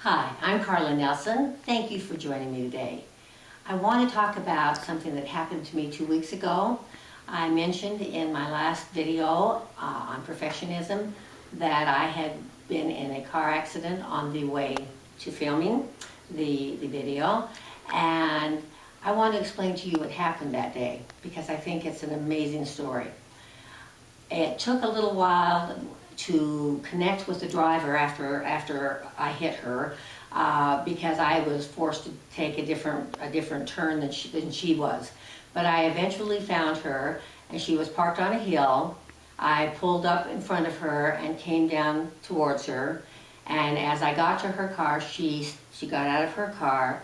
Hi, I'm Carla Nelson. Thank you for joining me today. I want to talk about something that happened to me 2 weeks ago. I mentioned in my last video on perfectionism that I had been in a car accident on the way to filming the video, and I want to explain to you what happened that day because I think it's an amazing story. It took a little while to connect with the driver after I hit her because I was forced to take a different turn than she was. But I eventually found her, and she was parked on a hill. I pulled up in front of her and came down towards her. And as I got to her car, she got out of her car,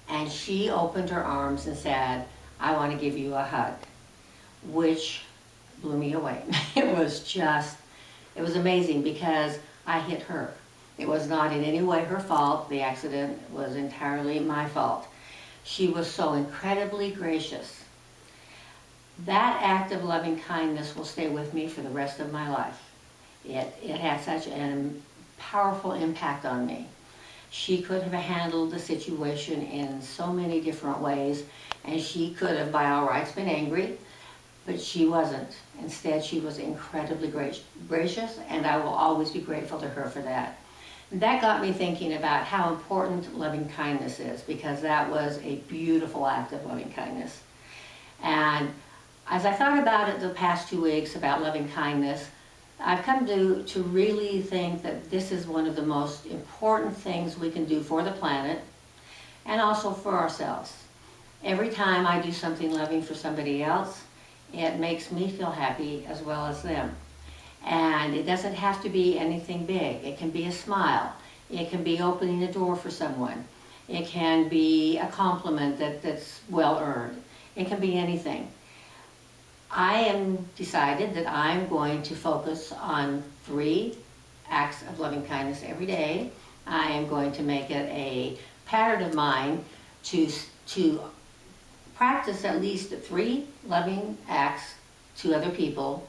and she opened her arms and said, "I want to give you a hug," which blew me away. It was amazing because I hit her. It was not in any way her fault. The accident was entirely my fault. She was so incredibly gracious. That act of loving kindness will stay with me for the rest of my life. It had such a powerful impact on me. She could have handled the situation in so many different ways, and she could have, by all rights, been angry, but she wasn't. Instead, she was incredibly gracious, and I will always be grateful to her for that. That got me thinking about how important loving kindness is, because that was a beautiful act of loving kindness. And as I thought about it the past 2 weeks about loving kindness, I've come to really think that this is one of the most important things we can do for the planet and also for ourselves. Every time I do something loving for somebody else, it makes me feel happy as well as them. And it doesn't have to be anything big. It can be a smile. It can be opening a door for someone. It can be a compliment that's well earned. It can be anything. I am decided that I'm going to focus on 3 acts of loving kindness every day. I am going to make it a pattern of mine to practice at least 3 loving acts to other people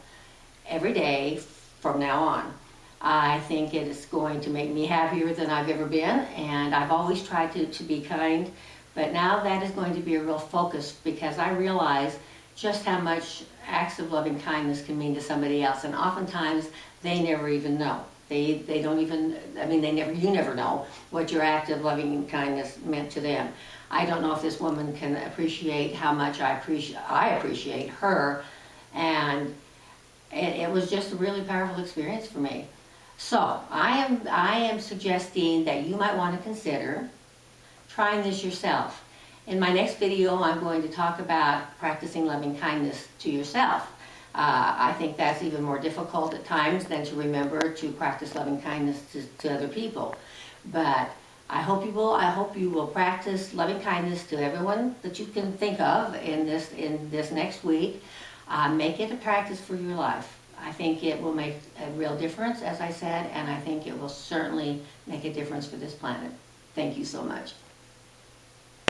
every day from now on. I think it is going to make me happier than I've ever been, and I've always tried to be kind, but now that is going to be a real focus because I realize just how much acts of loving kindness can mean to somebody else, and oftentimes they never even know. They don't even, you never know what your act of loving kindness meant to them. I don't know if this woman can appreciate how much I appreciate her, and it was just a really powerful experience for me. So I am suggesting that you might want to consider trying this yourself. In my next video, I'm going to talk about practicing loving kindness to yourself. I think that's even more difficult at times than to remember to practice loving kindness to other people. But I hope you will practice loving kindness to everyone that you can think of in this next week. Make it a practice for your life. I think it will make a real difference, as I said, and I think it will certainly make a difference for this planet. Thank you so much.